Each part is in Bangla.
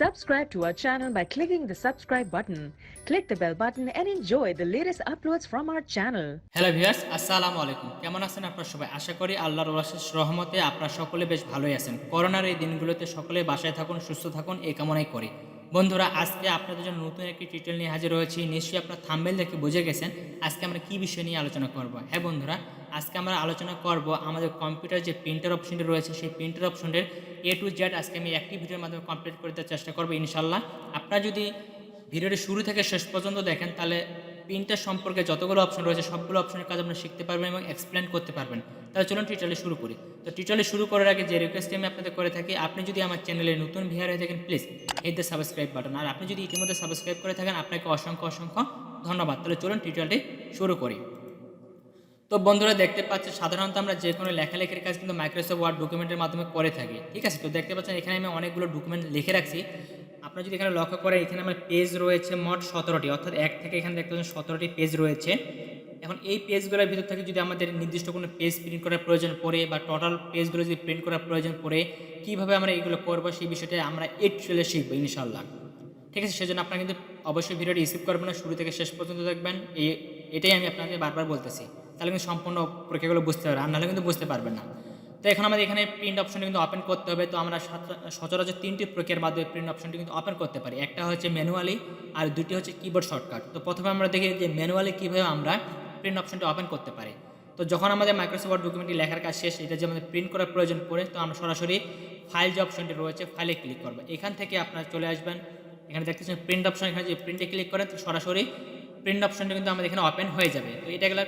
Subscribe to our channel by clicking the subscribe button. Click the bell button and enjoy the latest uploads from our channel. Hello viewers, আসসালামু আলাইকুম। কেমন আছেন আপনারা সবাই? আশা করি আল্লাহর অশেষ রহমতে আপনারা সকলে বেশ ভালোই আছেন। করোনার এই দিনগুলোতে সকলে বাসায় থাকুন, সুস্থ থাকুন, এই কামনাই করি। বন্ধুরা, আজকে আপনাদের জন্য নতুন একটি টিউটোরিয়াল নিয়ে হাজির হয়েছি। নিশ্চয়ই আপনারা থাম্বনেল দেখে বুঝে গেছেন আজকে আমরা কী বিষয় নিয়ে আলোচনা করব। হ্যাঁ বন্ধুরা, আজকে আমরা আলোচনা করব আমাদের কম্পিউটার যে প্রিন্টার অপশনটি রয়েছে সেই প্রিন্টার অপশনের A to Z আজকে আমি একটি ভিডিওর মাধ্যমে কমপ্লিট করে দেওয়ার চেষ্টা করবো ইনশাল্লাহ। আপনারা যদি ভিডিওটি শুরু থেকে শেষ পর্যন্ত দেখেন তাহলে প্রিন্টার সম্পর্কে যতগুলো অপশন রয়েছে সবগুলো অপশনের কাজ আপনারা শিখতে পারবেন এবং এক্সপ্লেন করতে পারবেন। তাহলে চলুন টিউটোরিয়াল শুরু করি। তো টিউটোরিয়াল শুরু করার আগে যে রিকোয়েস্টটি আমি আপনাদের করে থাকি, আপনি যদি আমার চ্যানেলে নতুন ভিউয়ার হয়ে থাকেন please hit the subscribe button. আর আপনি যদি ইতিমধ্যে সাবস্ক্রাইব করে থাকেন আপনাকে অসংখ্য অসংখ্য ধন্যবাদ। তাহলে চলুন টিউটোরিয়ালটি শুরু করি। তো বন্ধুরা, দেখতে পাচ্ছেন সাধারণত আমরা যে কোনো লেখালেখির কাজ কিন্তু মাইক্রোসফট ওয়ার্ড ডকুমেন্টের মাধ্যমে করে থাকি, ঠিক আছে? তো দেখতে পাচ্ছেন এখানে আমি অনেকগুলো ডকুমেন্ট লিখে রাখছি। আপনারা যদি এখানে লক্ষ্য করেন, এখানে আমার পেজ রয়েছে মোট 17টি, অর্থাৎ এক থেকে এখানে দেখতে পাচ্ছেন 17টি পেজ রয়েছে। এখন এই পেজগুলোর ভিতর থেকে যদি আমাদের নির্দিষ্ট কোনো পেজ প্রিন্ট করার প্রয়োজন পড়ে বা টোটাল পেজগুলো যদি প্রিন্ট করার প্রয়োজন পড়ে, কীভাবে আমরা এইগুলো করবো সেই বিষয়টা আমরা এই টিউটোরিয়ালে শিখবো ইনশাআল্লাহ, ঠিক আছে? সেজন্য আপনারা কিন্তু অবশ্যই ভিডিওটি রিসিভ করবেন না, শুরু থেকে শেষ পর্যন্ত দেখবেন। এটাই আমি আপনাকে বারবার বলতেছি, তাহলে কিন্তু সম্পূর্ণ প্রক্রিয়াগুলো বুঝতে পারবেন, আর নাহলে কিন্তু বুঝতে পারবেন না। তো এখন আমাদের এখানে প্রিন্ট অপশনটি কিন্তু ওপেন করতে হবে। তো আমরা সচরাচর 3টি প্রক্রিয়ার মাধ্যমে প্রিন্ট অপশনটি কিন্তু ওপেন করতে পারি। একটা হচ্ছে ম্যানুয়ালি, আর দুটি হচ্ছে কিবোর্ড শর্টকাট। তো প্রথমে আমরা দেখি যে ম্যানুয়ালি কীভাবে আমরা প্রিন্ট অপশনটি ওপেন করতে পারি। তো যখন আমাদের মাইক্রোসফট ওয়ার্ড ডকুমেন্টটি লেখার কাজ শেষ, এটা যে আমাদের প্রিন্ট করার প্রয়োজন পড়ে, তো আমরা সরাসরি ফাইল যে অপশনটি রয়েছে ফাইলে ক্লিক করবো। এখান থেকে আপনারা চলে আসবেন, এখানে দেখতেছেন প্রিন্ট অপশন, এখানে যে প্রিন্টে ক্লিক করেন তো সরাসরি প্রিন্ট অপশনটা কিন্তু আমাদের এখানে ওপেন হয়ে যাবে। তো এটা গেল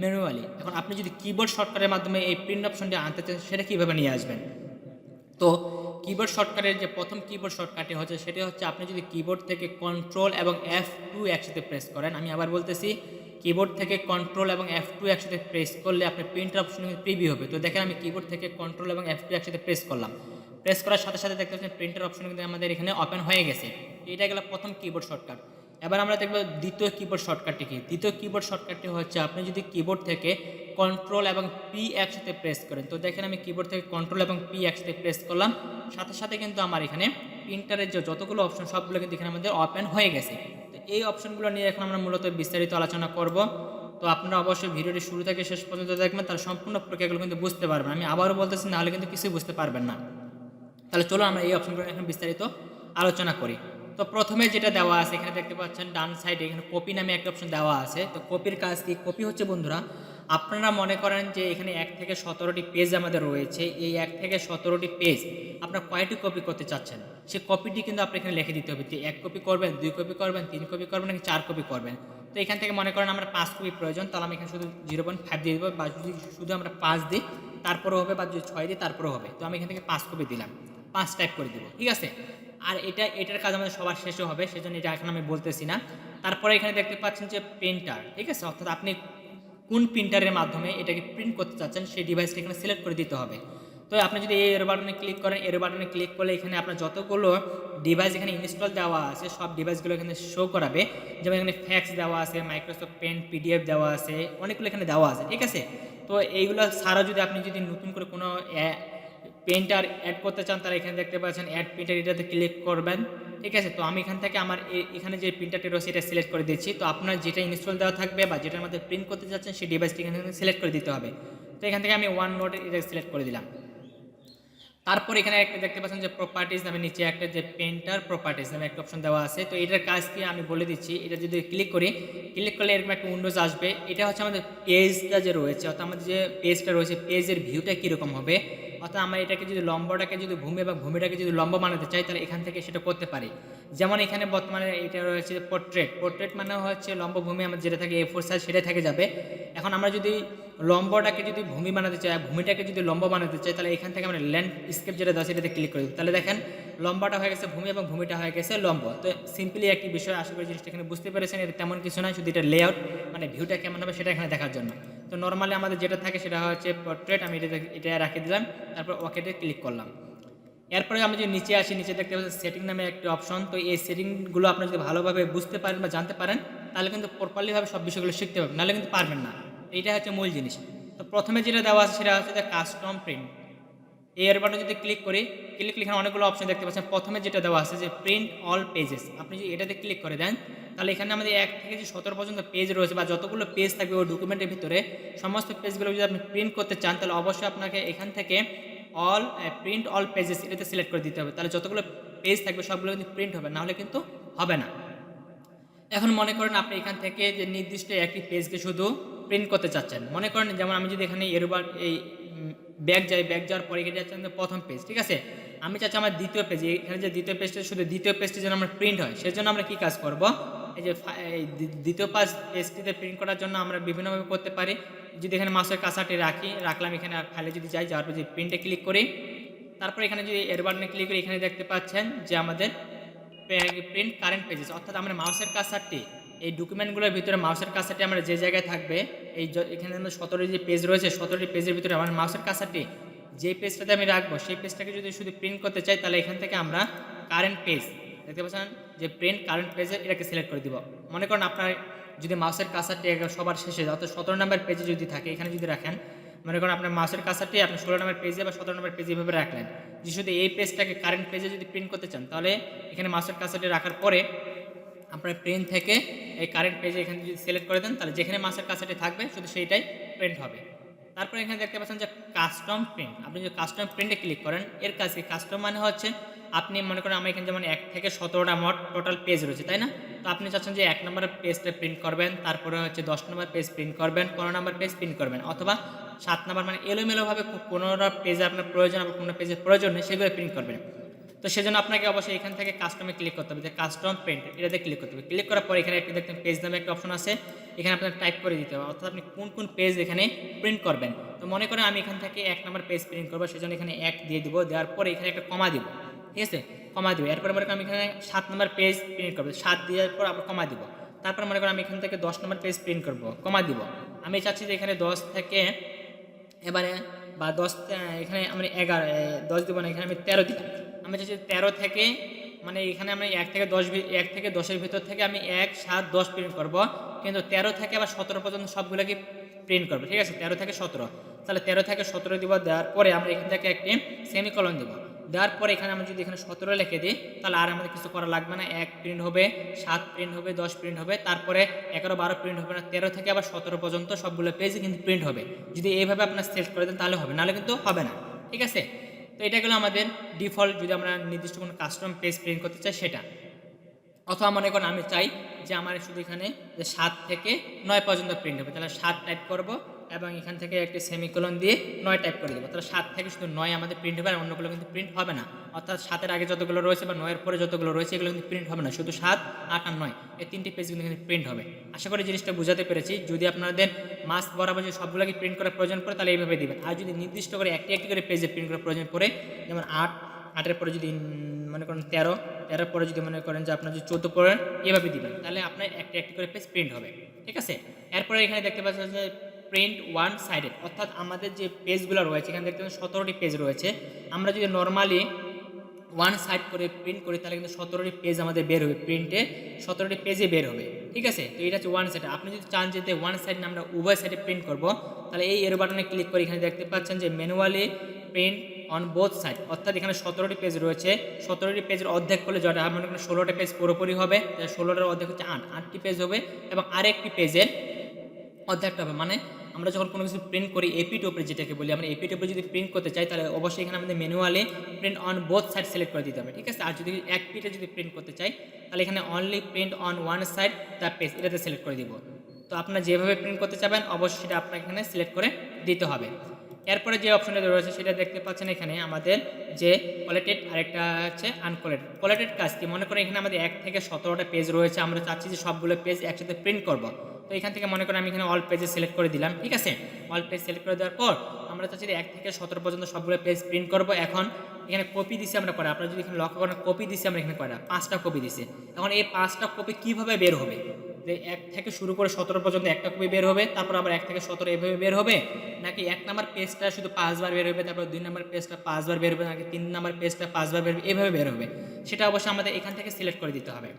ম্যানুয়ালি। এখন আপনি যদি কিবোর্ড শর্টকাটের মাধ্যমে এই প্রিন্ট অপশনটি আনতে চান, সেটা কীভাবে নিয়ে আসবেন? তো কিবোর্ড শর্টকাটের যে প্রথম কিবোর্ড শর্টকাটটি হচ্ছে সেটা হচ্ছে আপনি যদি কিবোর্ড থেকে কন্ট্রোল এবং F2 একসাথে প্রেস করেন। আমি আবার বলতেছি, কিবোর্ড থেকে কন্ট্রোল এবং F2 একসাথে প্রেস করলে আপনার প্রিন্টার অপশন প্রিভিউ হবে। তো দেখেন আমি কিবোর্ড থেকে কন্ট্রোল এবং F2 একসাথে প্রেস করলাম। প্রেস করার সাথে সাথে দেখতে পাচ্ছেন প্রিন্টার অপশন কিন্তু আমাদের এখানে ওপেন হয়ে গেছে। এটা গেল প্রথম কিবোর্ড শর্টকাট। এবার আমরা দেখব দ্বিতীয় কিবোর্ড শর্টকাটটি কি। দ্বিতীয় কিবোর্ড শর্টকাটটি হচ্ছে আপনি যদি কিবোর্ড থেকে কন্ট্রোল এবং P একসাথে প্রেস করেন। তো দেখেন আমি কিবোর্ড থেকে কন্ট্রোল এবং P একসাথে প্রেস করলাম, সাথে সাথে কিন্তু আমার এখানে প্রিন্টারের যে যতগুলো অপশন সবগুলো কিন্তু এখানে আমাদের ওপেন হয়ে গেছে। তো এই অপশনগুলো নিয়ে এখন আমরা মূলত বিস্তারিত আলোচনা করব। তো আপনারা অবশ্যই ভিডিওটি শুরু থেকে শেষ পর্যন্ত দেখবেন, তার সম্পূর্ণ প্রক্রিয়াগুলো কিন্তু বুঝতে পারবেন। আমি আবারও বলতেছি, নাহলে কিন্তু কিছুই বুঝতে পারবেন না। তাহলে চলো আমরা এই অপশনগুলো এখন বিস্তারিত আলোচনা করি। তো প্রথমে যেটা দেওয়া আছে এখানে দেখতে পাচ্ছেন ডান সাইডে এখানে কপি নামে একটা অপশন দেওয়া আছে। তো কপির কাজ কি? কপি হচ্ছে বন্ধুরা, আপনারা মনে করেন যে এখানে 1 থেকে 17টি পেজ আমাদের রয়েছে। এই 1 থেকে 17টি পেজ আপনারা কয়টি কপি করতে চাচ্ছেন, সেই কপিটি কিন্তু আপনি এখানে লিখে দিতে হবে। 1 কপি করবেন, 2 কপি করবেন, 3 কপি করবেন, নাকি 4 কপি করবেন। তো এখান থেকে মনে করেন আমরা 5 কপি প্রয়োজন, তাহলে আমি এখানে শুধু 0.5 দিয়ে দেবো, বা যদি শুধু আমরা 5 দিই তারপরেও হবে, বা যদি 6 দিই তারপরেও হবে। তো আমি এখান থেকে 5 কপি দিলাম, 5 টাইপ করে দেবো, ঠিক আছে? আর এটার কাজ আমাদের সবার শেষে হবে, সেজন্য এটা এখন আমি বলতেছি না। তারপরে এখানে দেখতে পাচ্ছেন যে প্রিন্টার, ঠিক আছে? অর্থাৎ আপনি কোন প্রিন্টারের মাধ্যমে এটাকে প্রিন্ট করতে চাচ্ছেন সেই ডিভাইসটা এখানে সিলেক্ট করে দিতে হবে। তো আপনি যদি এই এরো বাটনে ক্লিক করেন, এরো বাটনে ক্লিক করলে এখানে আপনার যতগুলো ডিভাইস এখানে ইনস্টল দেওয়া আছে সব ডিভাইসগুলো এখানে শো করাবে। যেমন এখানে ফ্যাক্স দেওয়া আছে, মাইক্রোসফট পেন, PDF দেওয়া আছে, অনেকগুলো এখানে দেওয়া আছে, ঠিক আছে? তো এইগুলো ছাড়াও যদি আপনি যদি নতুন করে কোনো প্রিন্টার অ্যাড করতে চান, তারা এখানে দেখতে পাচ্ছেন অ্যাড প্রিন্টার, এটাতে ক্লিক করবেন, ঠিক আছে? তো আমি এখান থেকে আমার এখানে যে প্রিন্টারটি রয়েছে এটা সিলেক্ট করে দিচ্ছি। তো আপনার যেটা ইনস্টল দেওয়া থাকবে বা যেটার মধ্যে প্রিন্ট করতে যাচ্ছেন সেই ডিভাইসটি এখানে সিলেক্ট করে দিতে হবে। তো এখান থেকে আমি ওয়ান নোট এটা সিলেক্ট করে দিলাম। তারপর এখানে একটা দেখতে পাচ্ছেন যে প্রপার্টিজ নামে নিচে একটা যে প্রিন্টার প্রপার্টিজ নামে একটা অপশন দেওয়া আছে। তো এটার কাজ কি আমি বলে দিচ্ছি। এটা যদি ক্লিক করি, ক্লিক করলে এরকম একটা উইন্ডোজ আসবে। এটা হচ্ছে আমাদের পেজটা যে রয়েছে, অর্থাৎ আমাদের যে পেজটা রয়েছে পেজের ভিউটা কীরকম হবে। অর্থাৎ আমরা এটাকে যদি লম্বটাকে যদি ভূমি এবং ভূমিটাকে যদি লম্ব বানাতে চাই, তাহলে এখান থেকে সেটা করতে পারি। যেমন এখানে বর্তমানে এটা রয়েছে পোর্ট্রেট। পোর্ট্রেট মানে হচ্ছে লম্ব ভূমি আমার যেটা থাকে A4 সাইজ সেটাই থেকে যাবে। এখন আমরা যদি লম্বটাকে যদি ভূমি বানাতে চাই, ভূমিটাকে যদি লম্ব বানাতে চাই, তাহলে এখান থেকে আমরা ল্যান্ডস্কেপ যেটা দেওয়া সেটাতে ক্লিক করে দেব। তাহলে দেখেন লম্বাটা হয়ে গেছে ভূমি এবং ভূমিটা হয়ে গেছে লম্ব। তো সিম্পলি একটি বিষয়, আশা করি জিনিসটা এখানে বুঝতে পেরেছেন। এটা তেমন কিছু নয়, শুধু এটা লেআউট মানে ভিউটা কেমন হবে সেটা এখানে দেখার জন্য। তো নর্মালি আমাদের যেটা থাকে সেটা হচ্ছে পোর্ট্রেট, আমি এটা রাখে দিলাম, তারপর ওকেতে ক্লিক করলাম। এরপরে আমি যদি নিচে আসি, নিচে দেখতে পাচ্ছি সেটিং নামে একটা অপশন। তো এই সেটিংগুলো আপনি যদি ভালোভাবে বুঝতে পারেন বা জানতে পারেন, তাহলে কিন্তু প্রপারলিভাবে সব বিষয়গুলো শিখতে পারবেন, নাহলে কিন্তু পারবেন না। এইটা হচ্ছে মূল জিনিস। তো প্রথমে যেটা দেওয়া আছে সেটা হচ্ছে যে কাস্টম প্রিন্ট। এই এর বাটনে যদি ক্লিক করি, এখানে অনেকগুলো অপশন দেখতে পাচ্ছেন। প্রথমে যেটা দেওয়া আছে যে প্রিন্ট অল পেজেস, আপনি যদি এটাতে ক্লিক করে দেন তাহলে এখানে আমাদের 1 থেকে যে 17 পর্যন্ত পেজ রয়েছে বা যতগুলো পেজ থাকবে ওই ডকুমেন্টের ভিতরে সমস্ত পেজগুলো যদি আপনি প্রিন্ট করতে চান তাহলে অবশ্যই আপনাকে এখান থেকে প্রিন্ট অল পেজেস এটাতে সিলেক্ট করে দিতে হবে। তাহলে যতগুলো পেজ থাকবে সবগুলো কিন্তু প্রিন্ট হবে, নাহলে কিন্তু হবে না। এখন মনে করেন আপনি এখান থেকে যে নির্দিষ্ট একটি পেজকে শুধু প্রিন্ট করতে চাচ্ছেন, মনে করেন যেমন আমি যদি এখানে এই ব্যাক যাওয়ার পরে এখানে যাচ্ছেন প্রথম পেজ, ঠিক আছে। আমি চাচ্ছি আমার দ্বিতীয় পেজ, এখানে যে দ্বিতীয় পেজটা শুধু দ্বিতীয় পেজটি যেন আমার প্রিন্ট হয়, সেজন্য আমরা কি কাজ করব, এই যে দ্বিতীয় পেজটিতে প্রিন্ট করার জন্য আমরা বিভিন্নভাবে করতে পারি। যদি এখানে মাউসের কাঁচাটি রাখলাম, এখানে ফাইলে যদি যাই, যাওয়ার পর যে প্রিন্টে ক্লিক করি, তারপর এখানে যদি এর বাটনে ক্লিক করি, এখানে দেখতে পাচ্ছেন যে আমাদের প্রিন্ট কারেন্ট পেজেস, অর্থাৎ আমরা মাউসের কার্সারটি এই ডকুমেন্টগুলোর ভিতরে মাউসের কার্সারটি আমরা যে জায়গায় থাকবে, এখানে আমরা 17টি যে পেজ রয়েছে 17টি পেজের ভিতরে আমার মাউসের কার্সারটি যে পেজটাতে আমি রাখবো সেই পেজটাকে যদি শুধু প্রিন্ট করতে চাই তাহলে এখান থেকে আমরা কারেন্ট পেজ দেখতে পাচ্ছেন যে প্রিন্ট কারেন্ট পেজে এটাকে সিলেক্ট করে দিব। মনে করেন আপনার যদি মাউসের কার্সারটি সবার শেষে অর্থাৎ 17 নম্বর পেজে যদি থাকে, এখানে যদি রাখেন, মনে করেন আপনার মাউসের কার্সারটি আপনি 16 নম্বর পেজে বা 17 নম্বর পেজে এভাবে রাখলেন, যে শুধু এই পেজটাকে কারেন্ট পেজে যদি প্রিন্ট করতে চান তাহলে এখানে মাউসের কার্সারটি রাখার পরে আপনার প্রিন্ট থেকে এই কারেন্ট পেজে এখানে যদি সিলেক্ট করে দেন তাহলে যেখানে মাউসের কার্সারটি থাকবে শুধু সেইটাই প্রিন্ট হবে। তারপরে এখানে দেখতে পাচ্ছেন যে কাস্টম প্রিন্ট, আপনি যদি কাস্টম প্রিন্টে ক্লিক করেন, এর কাছে কাস্টম মানে হচ্ছে আপনি মনে করেন আমার এখানে যেমন 1 থেকে 17টা মোট টোটাল পেজ রয়েছে, তাই না। তো আপনি চাচ্ছেন যে 1 নম্বরের পেজটা প্রিন্ট করবেন, তারপরে হচ্ছে 10 নম্বর পেজ প্রিন্ট করবেন, 15 নম্বর পেজ প্রিন্ট করবেন, অথবা 7 নম্বর, মানে এলোমেলোভাবে 15টা পেজে আপনার প্রয়োজন আবার কোনো পেজের প্রয়োজন নেই সেগুলো প্রিন্ট করবেন। তো সেজন্য আপনাকে অবশ্যই এখান থেকে কাস্টমে ক্লিক করতে হবে, যে কাস্টম প্রিন্ট এটাতে ক্লিক করতে হবে। ক্লিক করার পর এখানে একটি দেখতেন পেজ নামে একটা অপশন আছে, এখানে আপনার টাইপ করে দিতে হবে, অর্থাৎ আপনি কোন কোন পেজ এখানে প্রিন্ট করবেন। তো মনে করেন আমি এখান থেকে 1 নম্বর পেজ প্রিন্ট করবো, সেজন্য এখানে 1 দিয়ে দিব, দেওয়ার পরে এখানে একটা কমা দিব, ঠিক আছে, কমা দিব। এরপরে মনে করেন আমি এখানে 7 নম্বর পেজ প্রিন্ট করবো, 7 দেওয়ার পর আবার কমা দিব। তারপর মনে করেন আমি এখান থেকে 10 নম্বর পেজ প্রিন্ট করবো, কমা দিব। আমি চাচ্ছি যে এখানে 10 থেকে এবারে বা 10 এখানে আমি 10 দিব না, এখানে আমি 13 দিলাম। আমি চাচ্ছি 13 থেকে, মানে এখানে আমি 1 থেকে 10-এর ভিতর থেকে আমি 1, 7, 10 প্রিন্ট করব, কিন্তু 13 থেকে আবার 17 পর্যন্ত সবগুলোকে প্রিন্ট করবো, ঠিক আছে, 13 থেকে 17। তাহলে 13 থেকে 17 দিব, দেওয়ার পরে আমরা এখান থেকে একটি সেমিকলন দেবো, দেওয়ার পরে এখানে আমরা যদি এখানে 17 লিখে দিই তাহলে আর আমাদের কিছু করা লাগবে না। 1 প্রিন্ট হবে, 7 প্রিন্ট হবে, 10 প্রিন্ট হবে, তারপরে 11, 12 প্রিন্ট হবে না, 13 থেকে আবার 17 পর্যন্ত সবগুলো পেজই কিন্তু প্রিন্ট হবে। যদি এইভাবে আপনার সিলেক্ট করে দেন তাহলে হবে, নাহলে কিন্তু হবে না, ঠিক আছে। তো এটা গেলো আমাদের ডিফল্ট, যদি আমরা নির্দিষ্ট কোনো কাস্টম পেজ প্রিন্ট করতে চাই সেটা। অথবা মনে করেন আমি চাই যে আমার শুধু এখানে যে 7 থেকে 9 পর্যন্ত প্রিন্ট হবে, তাহলে 7 টাইপ করব এবং এখান থেকে একটি সেমিকোলন দিয়ে 9 টাইপ করে দেবো, তাহলে 7 থেকে শুধু 9 আমাদের প্রিন্ট হবে, আর অন্যগুলো কিন্তু প্রিন্ট হবে না। অর্থাৎ 7-এর আগে যতগুলো রয়েছে বা 9-এর পরে যতগুলো রয়েছে এগুলো কিন্তু প্রিন্ট হবে না, শুধু 7, 8 আর 9 এই 3টি পেজ কিন্তু প্রিন্ট হবে। আশা করি জিনিসটা বোঝাতে পেরেছি। যদি আপনাদের মাস বরাবর যদি সবগুলোকে প্রিন্ট করার প্রয়োজন পড়ে তাহলে এইভাবে দিবেন, আর যদি নির্দিষ্ট করে একটি একটি করে পেজে প্রিন্ট করার প্রয়োজন পড়ে, যেমন 8-এর পরে যদি মনে করেন 13-এর পরে যদি মনে করেন যে আপনার যদি 14 পড়েন, এভাবে দিবেন, তাহলে আপনার একটি একটি করে পেজ প্রিন্ট হবে, ঠিক আছে। এরপরে এখানে দেখতে পাচ্ছেন যে প্রিন্ট ওয়ান সাইডেড, অর্থাৎ আমাদের যে পেজগুলো রয়েছে এখানে দেখতে পাচ্ছেন 17টি পেজ রয়েছে। আমরা যদি নর্মালি ওয়ান সাইড করে প্রিন্ট করি তাহলে কিন্তু 17টি পেজ আমাদের বের হবে, প্রিন্টে 17টি পেজে বের হবে, ঠিক আছে। তো এটা হচ্ছে ওয়ান সাইড। আপনি যদি চান যে ওয়ান সাইড না আমরা উভয় সাইডে প্রিন্ট করব, তাহলে এই এরো বাটনে ক্লিক করে এখানে দেখতে পাচ্ছেন যে manually print on both side, অর্থাৎ এখানে 17টি পেজ রয়েছে, 17টি পেজের অর্ধেক করলে যেটা মনে করেন 16টা পেজ পুরোপুরি হবে, 16টার অর্ধেক হচ্ছে 8টি পেজ হবে, এবং আরেকটি পেজের অর্ধেকটা হবে। মানে আমরা যখন কোনো কিছু প্রিন্ট করি এপি টপে, যেটাকে বলি আমরা এপি টপে যদি প্রিন্ট করতে চাই তাহলে অবশ্যই এখানে আমাদের manually print on both side select করে দিতে হবে, ঠিক আছে। আর যদি এক পিটে যদি প্রিন্ট করতে চাই তাহলে এখানে only print on one side the page এটাতে সিলেক্ট করে দিব। তো আপনারা যেভাবে প্রিন্ট করতে চাবেন অবশ্যই সেটা আপনাকে এখানে সিলেক্ট করে দিতে হবে। এরপরে যে অপশনটা রয়েছে সেটা দেখতে পাচ্ছেন এখানে আমাদের যে কোলেটেড, আরেকটা হচ্ছে আনকোলেটেড। কোলেটেড কাজ কি, মনে করেন এখানে আমাদের 1 থেকে 17টা পেজ রয়েছে, আমরা চাচ্ছি যে সবগুলো পেজ একসাথে প্রিন্ট করব। তো এখান থেকে মনে করেন আমি এখানে অল পেজে সিলেক্ট করে দিলাম, ঠিক আছে। অল পেজ সিলেক্ট করে দেওয়ার পর আমরা চাচ্ছি যে 1 থেকে 17 পর্যন্ত সবগুলো পেজ প্রিন্ট করব। এখন এখানে কপি দিছি আমরা করা, আপনারা যদি এখানে লক্ষ্য করেন কপি দিছি আমরা এখানে করা 5টা কপি দিছি। এখন এই 5টা কপি কীভাবে বের হবে, যে 1 থেকে শুরু করে 17 পর্যন্ত একটা কপি বের হবে, তারপর আবার 1 থেকে 17 এভাবে বের হবে, নাকি 1 নাম্বার পেজটা শুধু 5 বার বের হবে, তারপর 2 নাম্বার পেজটা 5 বার বের হবে, নাকি 3 নাম্বার পেজটা 5 বার বের হবে, এভাবে বের হবে, সেটা অবশ্যই আমাদের এখান থেকে সিলেক্ট করে দিতে হবে।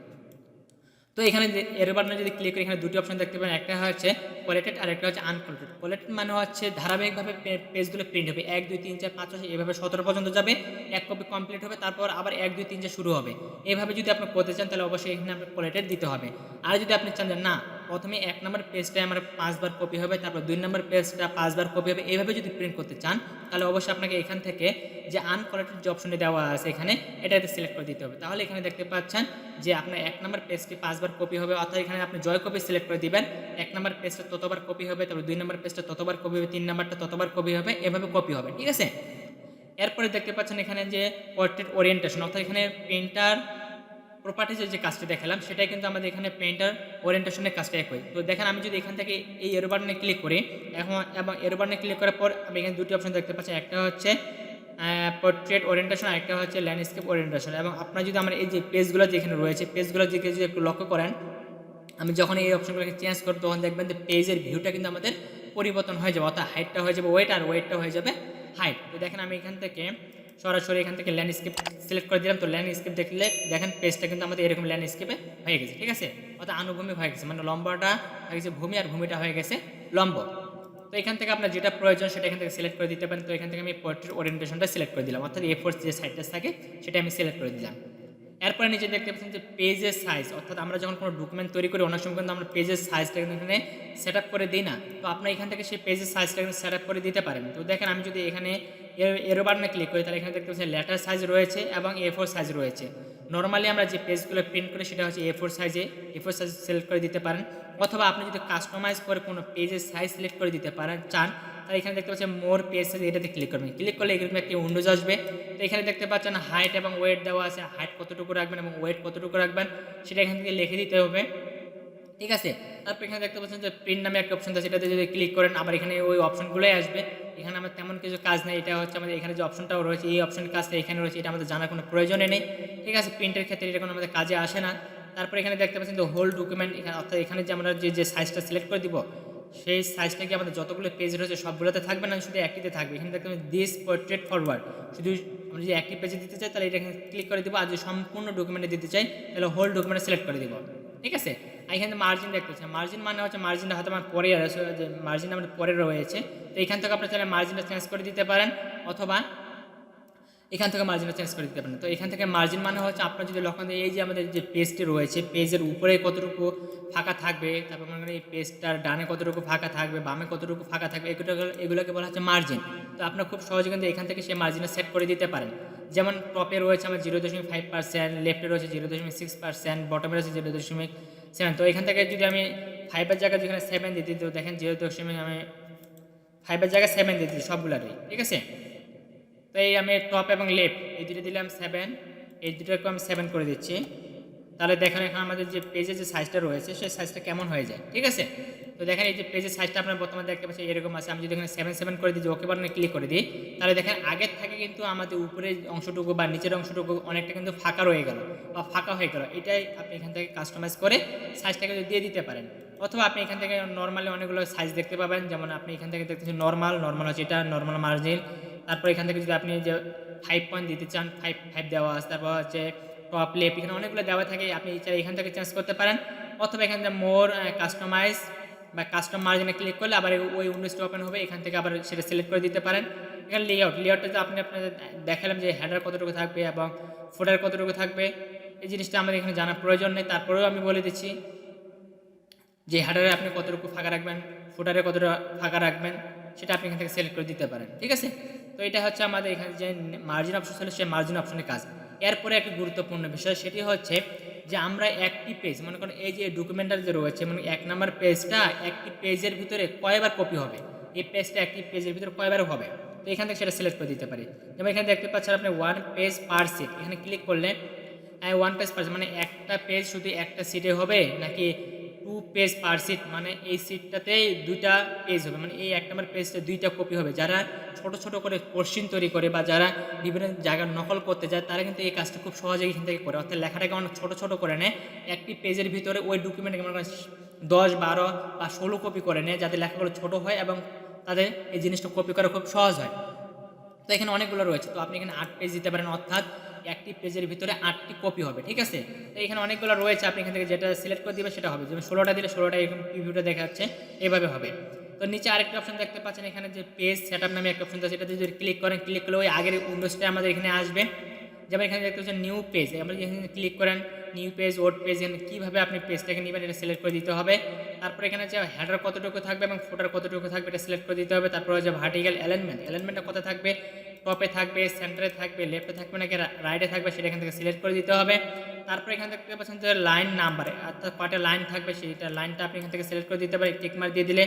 তো এখানে যে এর বাটনে যদি ক্লিক করি এখানে দুটি অপশন দেখতে পাবেন, একটা হচ্ছে কোলেটেড আর একটা হচ্ছে আনকোলেটেড। কোলেটেড মানে হচ্ছে ধারাবাহিকভাবে পেজগুলো প্রিন্ট হবে, 1 2 3 4 5 6 এভাবে 17 পর্যন্ত যাবে, এক কপি কমপ্লিট হবে, তারপর আবার 1 2 3 4 শুরু হবে। এভাবে যদি আপনি করতে চান তাহলে অবশ্যই এখানে আপনার কোলেটেড দিতে হবে। আর যদি আপনি চান যে না প্রথমে 1 নম্বর পেজটায় আমার 5 বার কপি হবে, তারপর 2 নম্বর পেজটা 5 বার কপি হবে, এইভাবে যদি প্রিন্ট করতে চান তাহলে অবশ্যই আপনাকে এখান থেকে যে আনকোলেটেড যে অপশনটি দেওয়া আছে এখানে এটাতে সিলেক্ট করে দিতে হবে। তাহলে এখানে দেখতে পাচ্ছেন যে আপনার 1 নম্বর পেজটি 5 বার কপি হবে, অর্থাৎ এখানে আপনি জয় কপি সিলেক্ট করে দিবেন, 1 নম্বর পেজটা ততবার কপি হবে, তারপর 2 নম্বর পেজটা ততবার কপি হবে, 3 নম্বরটা ততবার কপি হবে, এভাবে কপি হবে। ঠিক আছে, এরপরে দেখতে পাচ্ছেন এখানে যে পোর্ট্রেট ওরিয়েন্টেশন, অর্থাৎ এখানে প্রিন্টার প্রপার্টিজের যে কাজটি দেখালাম সেটাই কিন্তু আমাদের এখানে প্রিন্টার ওরিয়েন্টেশনের কাজটা একই। তো দেখেন আমি যদি এখান থেকে এই এরো বাটনে ক্লিক করি এখন এবং এরো বাটনে ক্লিক করার পর আমি এখানে দুটি অপশন দেখতে পাচ্ছি, একটা হচ্ছে পোর্ট্রেট ওরিয়েন্টেশন আর একটা হচ্ছে ল্যান্ডস্কেপ ওরিয়েন্টেশন। এবং আপনারা যদি আমার এই যে পেজগুলো যেখানে রয়েছে পেজগুলো দিকে যদি একটু লক্ষ্য করেন, আমি যখন এই অপশনগুলোকে চেঞ্জ করব তখন দেখবেন যে পেজের ভিউটা কিন্তু আমাদের পরিবর্তন হয়ে যাবে, অর্থাৎ হাইটটা হয়ে যাবে ওয়েট আর ওয়েটটা হয়ে যাবে হাইট। তো দেখেন আমি এখান থেকে সরাসরি এখান থেকে ল্যান্ডস্কেপ সিলেক্ট করে দিলাম, তো ল্যান্ডস্কেপ দেখলে দেখেন পেজটা কিন্তু আমাদের এরকম ল্যান্ডস্কেপে হয়ে গেছে। ঠিক আছে, অর্থাৎ আনুভূমিক হয়ে গেছে, মানে লম্বাটা হয়ে গেছে ভূমি আর ভূমিটা হয়ে গেছে লম্ব। তো এখান থেকে আপনার যেটা প্রয়োজন সেটা এখান থেকে সিলেক্ট করে দিতে পারেন। তো এখান থেকে আমি পোর্ট্রেট ওরিয়েন্টেশনটা সিলেক্ট করে দিলাম, অর্থাৎ A4 যে সাইডটা থাকে সেটা আমি সিলেক্ট করে দিলাম। এরপরে নিচে দেখতে পাচ্ছেন যে পেজের সাইজ, অর্থাৎ আমরা যখন কোনো ডকুমেন্ট তৈরি করি অনেক সময় কিন্তু আমরা পেজের সাইজটা এখানে সেট আপ করে দিই না, তো আপনার এখান থেকে সেই পেজের সাইজটা কিন্তু সেট আপ করে দিতে পারেন। তো দেখেন আমি যদি এখানে এরো বাটনে ক্লিক করি তাহলে এখানে দেখতে পাচ্ছেন লেটার সাইজ রয়েছে এবং A4 সাইজ রয়েছে। নর্মালি আমরা যে পেজগুলো প্রিন্ট করি সেটা হচ্ছে A4 সাইজে, A4 সাইজ সিলেক্ট করে দিতে পারেন, অথবা আপনি যদি কাস্টমাইজ করে কোনো পেজের সাইজ সিলেক্ট করে দিতে পারেন চান তাহলে এখানে দেখতে পাচ্ছেন মোর পেজ সাইজ, এটাতে ক্লিক করবেন, ক্লিক করলে এরকম একটি উইন্ডোজ আসবে। তো এখানে দেখতে পাচ্ছেন হাইট এবং ওয়েট দেওয়া আছে, হাইট কতটুকু রাখবেন এবং ওয়েট কতটুকু রাখবেন সেটা এখান থেকে লিখে দিতে হবে। ঠিক আছে, তারপর এখানে দেখতে পাচ্ছেন যে প্রিন্ট নামে একটা অপশন আছে, সেটাতে যদি ক্লিক করেন আবার এখানে ওই অপশনগুলোই আসবে। এখানে আমার তেমন কিছু কাজ নেই, এটা হচ্ছে আমাদের এখানে যে অপশনটাও রয়েছে এই অপশনের কাজটা এখানে রয়েছে, এটা আমাদের জানার কোনো প্রয়োজনে নেই। ঠিক আছে, প্রিন্টের ক্ষেত্রে এটা কোনো আমাদের কাজে আসে না। তারপর এখানে দেখতে পাচ্ছেন যে হোল ডকুমেন্ট, এখানে অর্থাৎ এখানে যে আমরা যে সাইজটা সিলেক্ট করে দিব সেই সাইজটা কি আমাদের যতগুলো পেজ রয়েছে সবগুলোতে থাকবে না শুধু একটিতে থাকবে। এখানে দেখতে পাচ্ছেন দিস পোর্ট্রেট ফরওয়ার্ড, শুধু আমরা যদি একটি পেজে দিতে চাই তাহলে এটা এখানে ক্লিক করে দিব, আর যদি সম্পূর্ণ ডকুমেন্টে দিতে চাই তাহলে হোল ডকুমেন্টে সিলেক্ট করে দিব। ঠিক আছে, এখানে মার্জিন দেখতে পাচ্ছেন, মার্জিন মানে হচ্ছে মার্জিনটা হয়তো আমার পরে আছে, যে মার্জিনটা আমাদের পরে রয়েছে, তো এখান থেকে আপনারা চাইলে মার্জিনটা চেঞ্জ করে দিতে পারেন, অথবা এখান থেকে মার্জিনটা চেঞ্জ করে দিতে পারেন। তো এখান থেকে মার্জিন মানে হচ্ছে আপনার যদি লক্ষ্য দেয় এই যে আমাদের যে পেজটি রয়েছে পেজের উপরে কতটুকু ফাঁকা থাকবে, তারপর মনে করেন এই পেজটার ডানে কতটুকু ফাঁকা থাকবে, বামে কতটুকু ফাঁকা থাকবে, এগুলোকে বলা হচ্ছে মার্জিন। তো আপনার খুব সহজে কিন্তু এখান থেকে সেই মার্জিনটা সেট করে দিতে পারেন। যেমন টপে রয়েছে আমার 0.5%, লেফটে রয়েছে 0.6%, বটমে রয়েছে 0.7। তো এখান থেকে যদি আমি 5-এর জায়গায় যেখানে 7 দিয়ে দিই, তো দেখেন 0.5 আমি 5-এর জায়গায় 7 দিয়ে দিই সবগুলোরই। ঠিক আছে, তো এই আমি টপ এবং লেফট এই দুটো দিলাম 7, এই দুটোকে আমি 7 করে দিচ্ছি। তাহলে দেখেন এখানে আমাদের যে পেজের যে সাইজটা রয়েছে সেই সাইজটা কেমন হয়ে যায়। ঠিক আছে, তো দেখেন এই যে পেজের সাইজটা আপনার বর্তমানে দেখতে পাচ্ছেন এরকম আছে। আমি যদি এখানে 7 করে দিই, ওকে বাটনে ক্লিক করে দিই, তাহলে দেখেন আগের থেকে কিন্তু আমাদের উপরের অংশটুকু বা নিচের অংশটুকু অনেকটা কিন্তু ফাঁকা রয়ে গেল বা ফাঁকা হয়ে গেল। এটাই আপনি এখান থেকে কাস্টমাইজ করে সাইজটাকে দিয়ে দিতে পারেন, অথবা আপনি এখান থেকে নর্মালি অনেকগুলো সাইজ দেখতে পাবেন। যেমন আপনি এখান থেকে দেখতেছেন নর্মাল হচ্ছে এটা নর্মাল মার্জিন। তারপর এখান থেকে যদি আপনি যে 5 পয়েন্ট দিতে চান 5 দেওয়া আছে, তারপর হচ্ছে টপ লেফট এখানে অনেকগুলো দেওয়া থাকে, আপনি এখান থেকে চেঞ্জ করতে পারেন, অথবা এখান থেকে মোর কাস্টমাইজ বা কাস্টম মার্জিনে ক্লিক করলে আবার ওই উইন্ডোজটা ওপেন হবে, এখান থেকে আবার সেটা সিলেক্ট করে দিতে পারেন। এখানে লেআউটটা আপনি আপনাদের দেখালাম যে হেডার কতটুকু থাকবে এবং ফুটার কতটুকু থাকবে, এই জিনিসটা আমাদের এখানে জানার প্রয়োজন নেই। তারপরেও আমি বলে দিচ্ছি যে হেডারে আপনি কতটুকু ফাঁকা রাখবেন, ফুটারে কতটা ফাঁকা রাখবেন, সেটা আপনি এখান থেকে সিলেক্ট করে দিতে পারেন। ঠিক আছে, তো এটা হচ্ছে আমাদের এখানে যে মার্জিন অপশন ছিল সেই মার্জিন অপশনের কাজ। এরপরে একটি গুরুত্বপূর্ণ বিষয় সেটি হচ্ছে যে আমরা একটি পেজ মনে করেন এই যে ডকুমেন্টার যে রয়েছে মানে 1 নম্বর পেজটা একটি পেজের ভিতরে কয়বার কপি হবে, এই পেজটা একটি পেজের ভিতরে কয়বার হবে, তো এখান থেকে সেটা সিলেক্ট করে দিতে পারি। যেমন এখানে দেখতে পাচ্ছেন আপনি 1 পেজ পার সিট, এখানে ক্লিক করলে 1 পেজ পার মানে একটা পেজ শুধু একটা সিটে হবে, নাকি 2 পেজ পার সিট মানে এই সিটটাতেই 2টা পেজ হবে, মানে এই 1 নম্বর পেজটা 2টা কপি হবে। যারা ছোট ছোট করে কোশ্চিন তৈরি করে বা যারা বিভিন্ন জায়গার নকল করতে যায় তারা কিন্তু এই কাজটা খুব সহজেই এখান থেকে করে, অর্থাৎ লেখাটাকে অনেক ছোট ছোট করে নেয়, একটি পেজের ভিতরে ওই ডকুমেন্টকে মনে করেন 10, 12 বা 16 কপি করে নেয়, যাতে লেখাগুলো ছোট হয় এবং তাদের এই জিনিসটা কপি করা খুব সহজ হয়। তো এখানে অনেকগুলো রয়েছে, তো আপনি এখানে 8 পেজ দিতে পারেন, অর্থাৎ একটি পেজের ভিতরে 8টি কপি হবে, ঠিক আছে। তো এখানে অনেকগুলো রয়েছে, আপনি এখান থেকে যেটা সিলেক্ট করে দিবে সেটা হবে। যেমন 16টা দিলে 16টা এরকম প্রিভিউটা দেখাচ্ছে, এভাবে হবে। তো নিচে আরেকটা অপশন দেখতে পাচ্ছেন, এখানে যে পেজ সেটআপ নামে একটা অপশন আছে, এটা যদি ক্লিক করেন, ক্লিক করলে ওই আগের উইন্ডোজটা আমাদের এখানে আসবে। যেমন এখানে দেখতে পাচ্ছেন নিউ পেজ, আমরা এখানে ক্লিক করেন নিউ পেজ, ওল্ড পেজ, এখানে কীভাবে আপনি পেজটাকে নেবেন এটা সিলেক্ট করে দিতে হবে। তারপর এখানে যে হেডার কতটুকু থাকবে এবং ফুটার কতটুকু থাকবে এটা সিলেক্ট করে দিতে হবে। তারপরে যে ভার্টিক্যাল অ্যালাইনমেন্টটা কত থাকবে, টপে থাকবে, সেন্টারে থাকবে, লেফটে থাকবে নাকি রাইটে থাকবে সেটা এখান থেকে সিলেক্ট করে দিতে হবে। তারপরে এখানে দেখতে পাচ্ছেন যে লাইন নাম্বার, অর্থাৎ কয়টা লাইন থাকবে সেইটা লাইনটা আপনি এখান থেকে সিলেক্ট করে দিতে পারেন। টিক মার্ক দিয়ে দিলে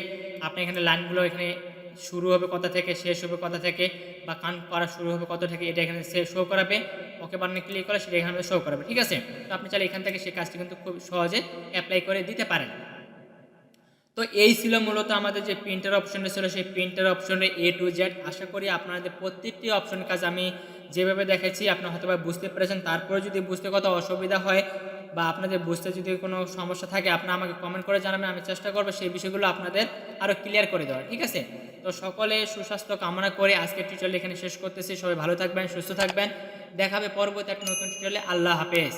আপনি এখানে লাইনগুলো এখানে শুরু হবে কথা থেকে, শেষ হবে কথা থেকে, বা কাউন্ট করা শুরু হবে কত থেকে, এটা এখানে শো করাবে। ওকে বাটনে ক্লিক করে সেটা এখানে শো করাবে, ঠিক আছে। তো আপনি চাইলে এখান থেকে সেই কাজটি কিন্তু খুব সহজে অ্যাপ্লাই করে দিতে পারেন। তো এই ছিল মূলত আমাদের যে প্রিন্টার অপশনটা ছিল, সেই প্রিন্টার অপশনের A to Z। আশা করি আপনাদের প্রত্যেকটি অপশনের কাজ আমি যেভাবে দেখেছি আপনারা হয়তো বা বুঝতে পেরেছেন। তারপরে যদি বুঝতে কত অসুবিধা হয় বা আপনাদের বুঝতে যদি কোনো সমস্যা থাকে আপনারা আমাকে কমেন্ট করে জানাবেন, আমি চেষ্টা করবো সেই বিষয়গুলো আপনাদের আরও ক্লিয়ার করে দেওয়ার, ঠিক আছে। তো সকলে সুস্বাস্থ্য কামনা করে আজকের টিউটোরিয়াল এখানে শেষ করতেছি। সবাই ভালো থাকবেন, সুস্থ থাকবেন, দেখাবে পরবর্তী একটা নতুন টিউটোরিয়ালে। আল্লাহ হাফেজ।